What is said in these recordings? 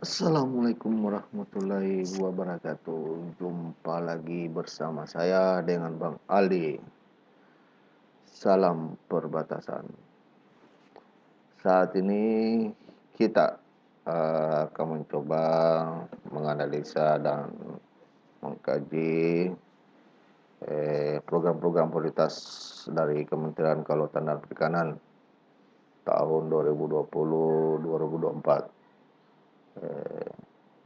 Assalamualaikum warahmatullahi wabarakatuh. Jumpa lagi bersama saya dengan Bang Aldi. Salam perbatasan. Saat ini kita akan mencoba menganalisa dan mengkaji program-program prioritas dari Kementerian Kelautan dan Perikanan tahun 2020-2024.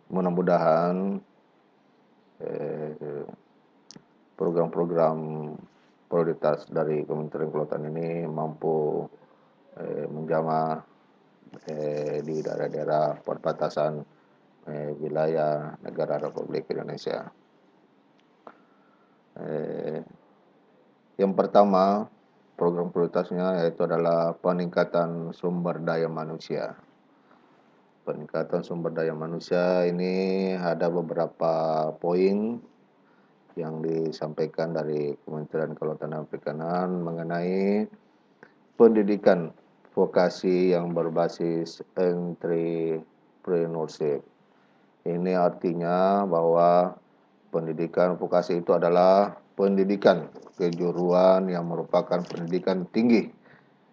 Mudah-mudahan program-program prioritas dari Kementerian Kelautan ini mampu menjamah di daerah-daerah perbatasan wilayah negara Republik Indonesia. Yang pertama, program prioritasnya yaitu adalah peningkatan sumber daya manusia. Peningkatan sumber daya manusia ini ada beberapa poin yang disampaikan dari Kementerian Kelautan dan Perikanan mengenai pendidikan vokasi yang berbasis entrepreneurship. Ini artinya bahwa pendidikan vokasi itu adalah pendidikan kejuruan yang merupakan pendidikan tinggi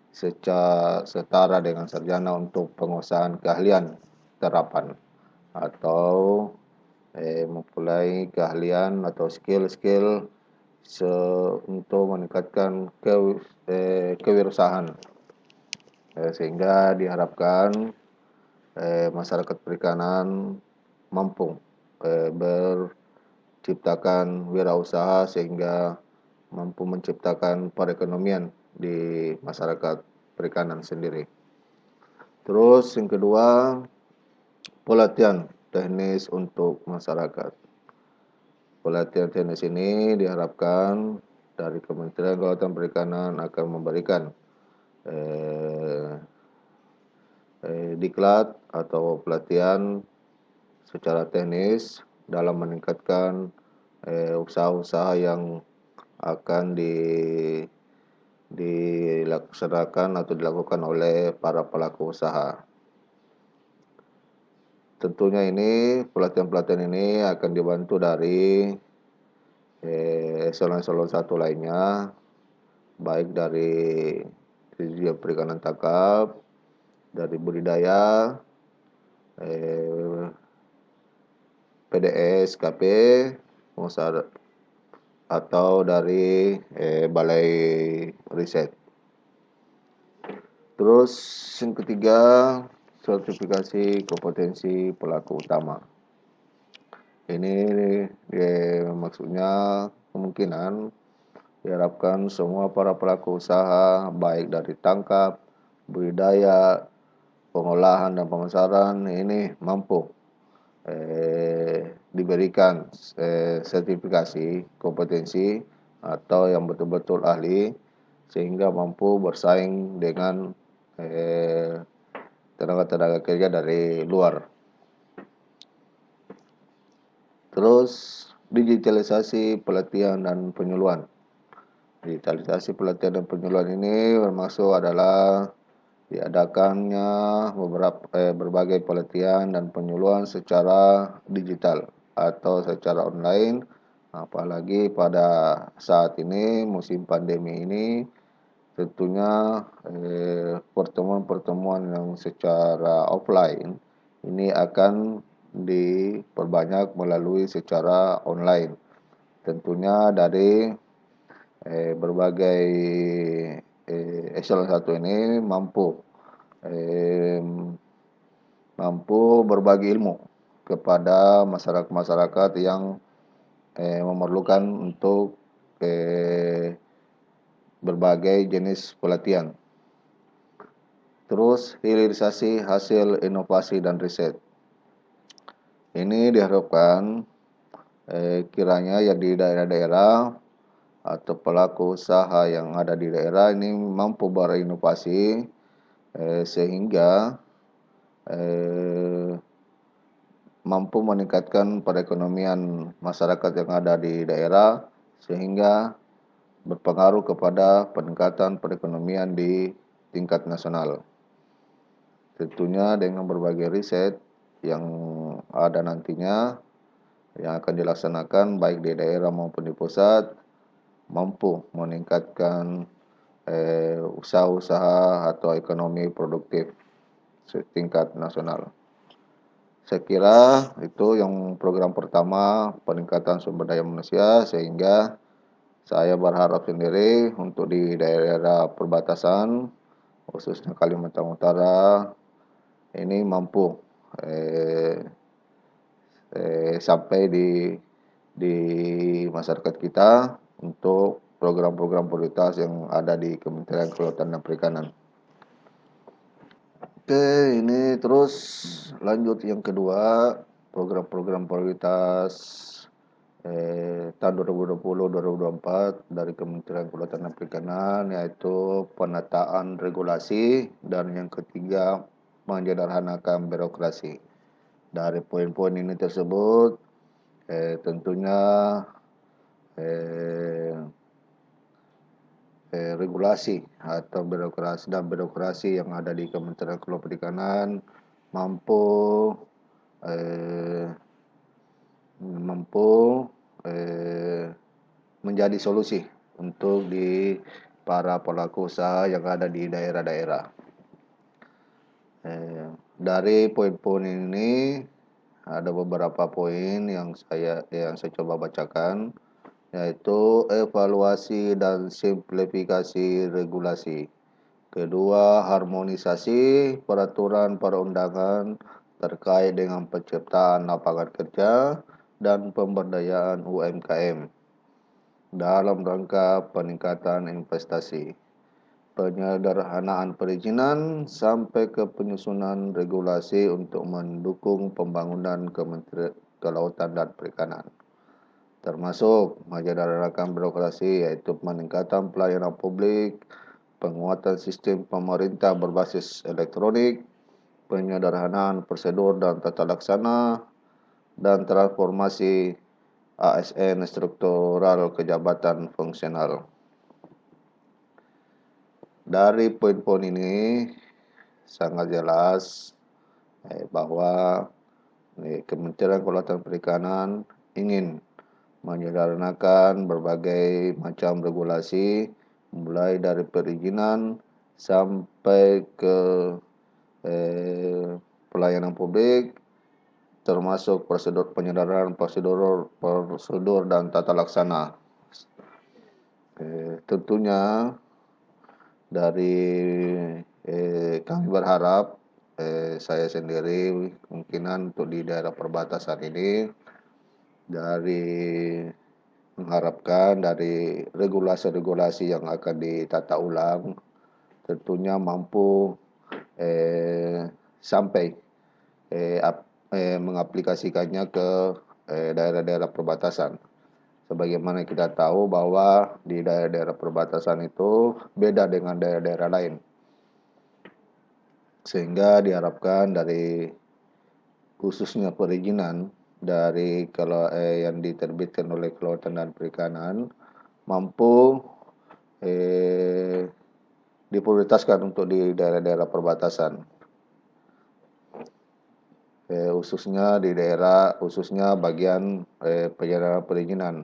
secara setara dengan sarjana untuk penguasaan keahlian terapan atau mempunyai keahlian atau skill-skill untuk meningkatkan kewirausahaan, sehingga diharapkan masyarakat perikanan mampu berciptakan wirausaha sehingga mampu menciptakan perekonomian di masyarakat perikanan sendiri. Terus yang kedua, pelatihan teknis untuk masyarakat. Pelatihan teknis ini diharapkan dari Kementerian Kelautan Perikanan akan memberikan diklat atau pelatihan secara teknis dalam meningkatkan usaha-usaha yang akan dilaksanakan atau dilakukan oleh para pelaku usaha. Tentunya ini pelatihan-pelatihan ini akan dibantu dari eselon-eselon 1 lainnya, baik dari Dirjen Perikanan Tangkap, dari budidaya, PDS, KP, atau dari balai riset. Terus yang ketiga, sertifikasi kompetensi pelaku utama. Ini maksudnya kemungkinan diharapkan semua para pelaku usaha baik dari tangkap, budidaya, pengolahan dan pemasaran ini mampu diberikan sertifikasi kompetensi atau yang betul-betul ahli sehingga mampu bersaing dengan tenaga-tenaga kerja dari luar. Terus digitalisasi pelatihan dan penyuluhan. Digitalisasi pelatihan dan penyuluhan ini termasuk adalah diadakannya berbagai pelatihan dan penyuluhan secara digital atau secara online, apalagi pada saat ini musim pandemi ini tentunya pertemuan-pertemuan yang secara offline ini akan diperbanyak melalui secara online. Tentunya dari berbagai eselon 1 ini mampu berbagi ilmu kepada masyarakat-masyarakat yang memerlukan untuk berbagai jenis pelatihan. Terus hilirisasi hasil inovasi dan riset. Ini diharapkan kiranya ya di daerah-daerah atau pelaku usaha yang ada di daerah ini mampu berinovasi sehingga mampu meningkatkan perekonomian masyarakat yang ada di daerah sehingga berpengaruh kepada peningkatan perekonomian di tingkat nasional. Tentunya dengan berbagai riset yang ada nantinya yang akan dilaksanakan baik di daerah maupun di pusat mampu meningkatkan usaha-usaha atau ekonomi produktif setingkat nasional. Saya kira itu yang program pertama, peningkatan sumber daya manusia, sehingga saya berharap sendiri untuk di daerah perbatasan, khususnya Kalimantan Utara, ini mampu sampai di masyarakat kita untuk program-program prioritas yang ada di Kementerian Kelautan dan Perikanan. Oke, ini terus lanjut yang kedua, program-program prioritas tahun 2020-2024 dari Kementerian Kelautan dan Perikanan, yaitu penataan regulasi, dan yang ketiga menyederhanakan birokrasi. Dari poin-poin ini tersebut tentunya regulasi atau birokrasi yang ada di Kementerian Kelautan Perikanan mampu menjadi solusi untuk di para pelaku usaha yang ada di daerah-daerah. Dari poin-poin ini ada beberapa poin yang saya coba bacakan, yaitu evaluasi dan simplifikasi regulasi. Kedua, harmonisasi peraturan perundangan terkait dengan penciptaan lapangan kerja dan pemberdayaan UMKM dalam rangka peningkatan investasi, penyederhanaan perizinan sampai ke penyusunan regulasi untuk mendukung pembangunan Kementerian Kelautan dan Perikanan, termasuk menyederhanakan birokrasi, yaitu peningkatan pelayanan publik, penguatan sistem pemerintah berbasis elektronik, penyederhanaan prosedur dan tata laksana, dan transformasi ASN struktural ke jabatan fungsional. Dari poin-poin ini sangat jelas bahwa Kementerian Kelautan Perikanan ingin menyederhanakan berbagai macam regulasi, mulai dari perizinan sampai ke pelayanan publik, termasuk penyederhanaan prosedur dan tata laksana. Tentunya dari kami berharap, saya sendiri kemungkinan untuk di daerah perbatasan ini, dari mengharapkan dari regulasi-regulasi yang akan ditata ulang tentunya mampu sampai mengaplikasikannya ke daerah-daerah perbatasan. Sebagaimana kita tahu bahwa di daerah-daerah perbatasan itu beda dengan daerah-daerah lain. Sehingga diharapkan dari khususnya perizinan dari yang diterbitkan oleh Kelautan dan Perikanan mampu diprioritaskan untuk di daerah-daerah perbatasan, khususnya bagian penyederhanaan perizinan.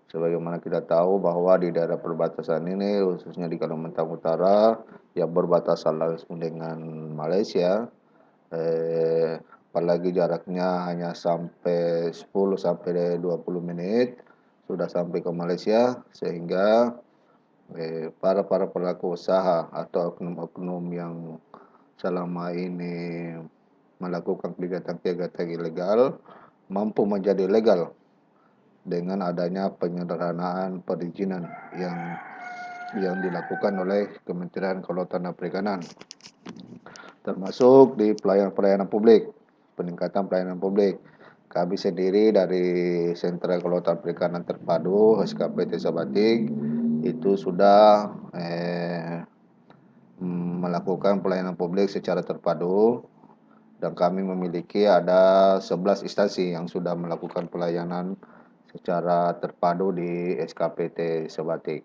Sebagaimana kita tahu bahwa di daerah perbatasan ini, khususnya di Kalimantan Utara yang berbatasan langsung dengan Malaysia, apalagi jaraknya hanya sampai 10 sampai 20 menit sudah sampai ke Malaysia, sehingga para pelaku usaha atau oknum-oknum yang selama ini melakukan kegiatan-kegiatan ilegal mampu menjadi legal dengan adanya penyederhanaan perizinan yang dilakukan oleh Kementerian Kelautan dan Perikanan, termasuk di pelayanan publik, peningkatan pelayanan publik. Kami sendiri dari Sentra Kelautan Perikanan Terpadu SKPT Sabatik itu sudah melakukan pelayanan publik secara terpadu, dan kami memiliki ada 11 instansi yang sudah melakukan pelayanan secara terpadu di SKPT Sabatik.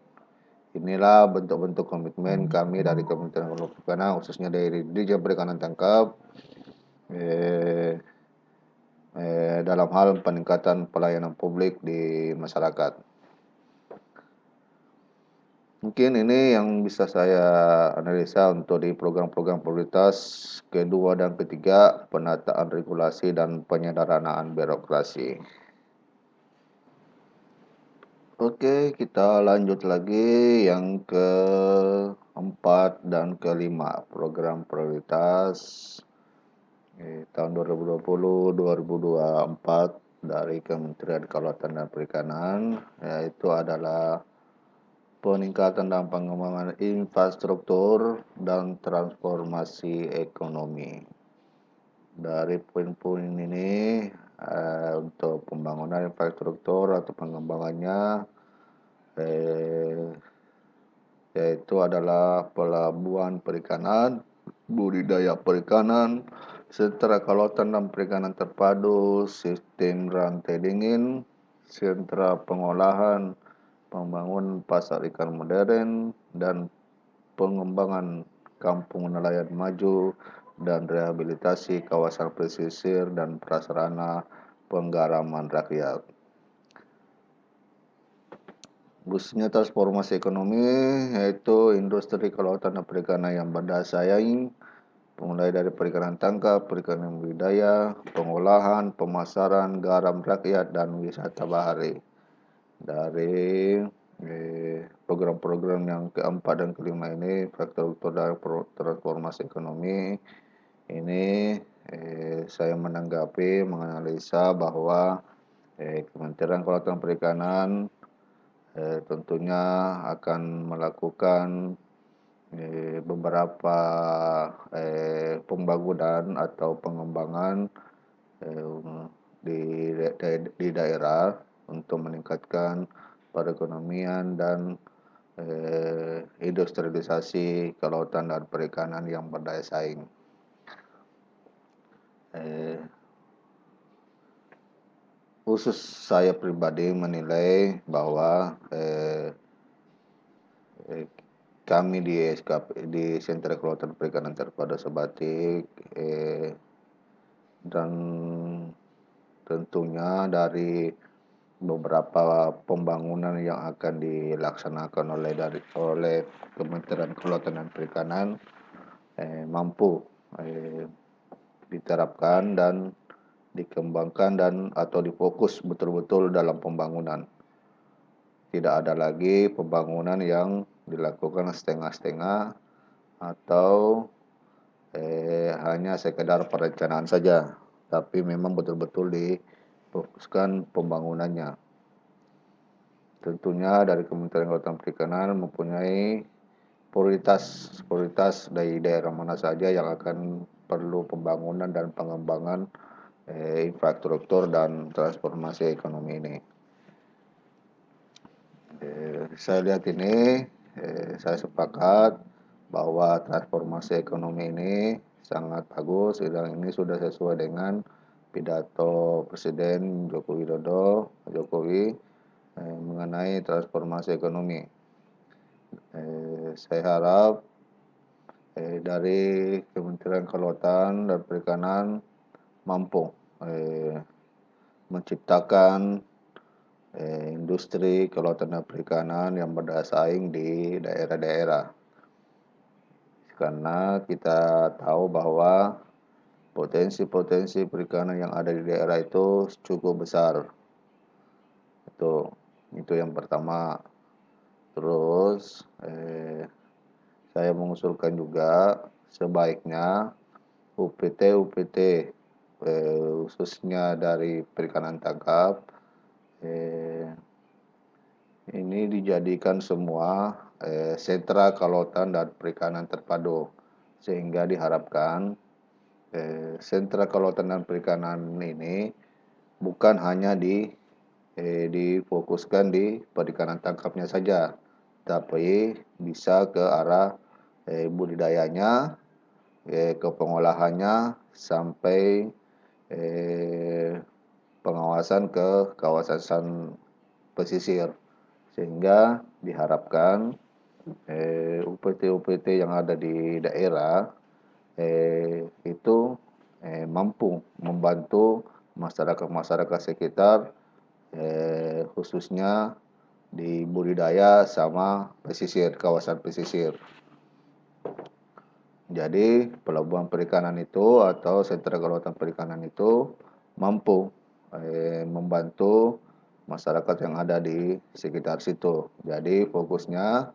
Inilah bentuk-bentuk komitmen kami dari Kementerian Kelautan Perikanan, khususnya dari Dirjen Perikanan Tangkap, dalam hal peningkatan pelayanan publik di masyarakat. Mungkin ini yang bisa saya analisa untuk di program-program prioritas kedua dan ketiga, penataan regulasi dan penyederhanaan birokrasi. Oke, kita lanjut lagi yang keempat dan kelima, program prioritas tahun 2020-2024 dari Kementerian Kelautan dan Perikanan, yaitu adalah peningkatan dan pengembangan infrastruktur dan transformasi ekonomi. Dari poin-poin ini untuk pembangunan infrastruktur atau pengembangannya yaitu adalah pelabuhan perikanan, budidaya perikanan, sentra kelautan dan perikanan terpadu, sistem rantai dingin, sentra pengolahan, pembangunan pasar ikan modern, dan pengembangan kampung nelayan maju dan rehabilitasi kawasan pesisir dan prasarana penggaraman rakyat. Khususnya transformasi ekonomi yaitu industri kelautan dan perikanan yang berdaya saing, mulai dari perikanan tangkap, perikanan budidaya, pengolahan, pemasaran, garam rakyat, dan wisata bahari. Dari program-program yang keempat dan kelima ini, infrastruktur dan transformasi ekonomi ini, saya menganalisa bahwa Kementerian Kelautan Perikanan tentunya akan melakukan beberapa pembangunan atau pengembangan di daerah untuk meningkatkan perekonomian dan industrialisasi kelautan dan perikanan yang berdaya saing. Khusus saya pribadi menilai bahwa kami di Sentra Kelautan Perikanan Terpadu Sebatik dan tentunya dari beberapa pembangunan yang akan dilaksanakan oleh Kementerian Kelautan dan Perikanan mampu diterapkan dan dikembangkan dan atau difokus betul-betul dalam pembangunan. Tidak ada lagi pembangunan yang dilakukan setengah-setengah atau hanya sekedar perencanaan saja, tapi memang betul-betul difokuskan pembangunannya. Tentunya dari Kementerian Kelautan Perikanan mempunyai prioritas dari daerah mana saja yang akan perlu pembangunan dan pengembangan infrastruktur dan transformasi ekonomi ini. Saya lihat ini, saya sepakat bahwa transformasi ekonomi ini sangat bagus dan ini sudah sesuai dengan pidato Presiden Jokowi mengenai transformasi ekonomi. Saya harap dari Kementerian Kelautan dan Perikanan mampu menciptakan industri kelautan dan perikanan yang berdaya saing di daerah-daerah. Karena kita tahu bahwa potensi-potensi perikanan yang ada di daerah itu cukup besar. Itu yang pertama. Terus saya mengusulkan juga sebaiknya UPT khususnya dari perikanan tangkap ini dijadikan semua sentra kelautan dan perikanan terpadu, sehingga diharapkan sentra kelautan dan perikanan ini bukan hanya difokuskan di perikanan tangkapnya saja, tapi bisa ke arah budidayanya, ke pengolahannya, sampai pengawasan ke kawasan pesisir, sehingga diharapkan UPT yang ada di daerah itu mampu membantu masyarakat-masyarakat sekitar, khususnya di budidaya sama pesisir, kawasan pesisir. Jadi pelabuhan perikanan itu atau sentra kelautan perikanan itu mampu membantu masyarakat yang ada di sekitar situ. Jadi fokusnya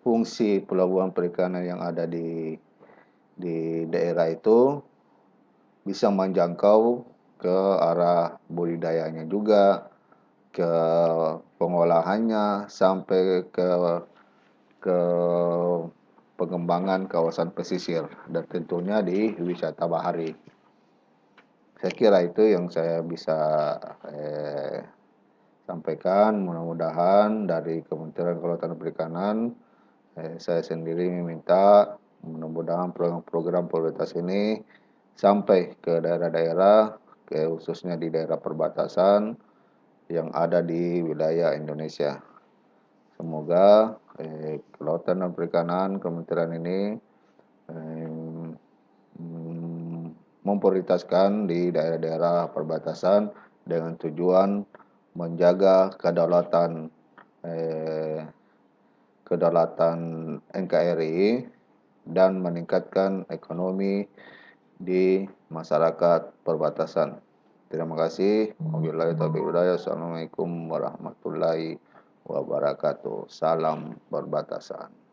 fungsi pelabuhan perikanan yang ada di daerah itu bisa menjangkau ke arah budidayanya juga, ke pengolahannya sampai ke pengembangan kawasan pesisir dan tentunya di wisata bahari. Saya kira itu yang saya bisa sampaikan. Mudah-mudahan dari Kementerian Kelautan dan Perikanan, saya sendiri meminta mudah-mudahan program-program prioritas ini sampai ke daerah-daerah, khususnya di daerah perbatasan yang ada di wilayah Indonesia. Semoga Kelautan dan Perikanan Kementerian ini memprioritaskan di daerah-daerah perbatasan dengan tujuan menjaga kedaulatan NKRI dan meningkatkan ekonomi di masyarakat perbatasan. Terima kasih. Wabillahi taufiq wal hidayah. Assalamualaikum warahmatullahi wabarakatuh. Salam perbatasan.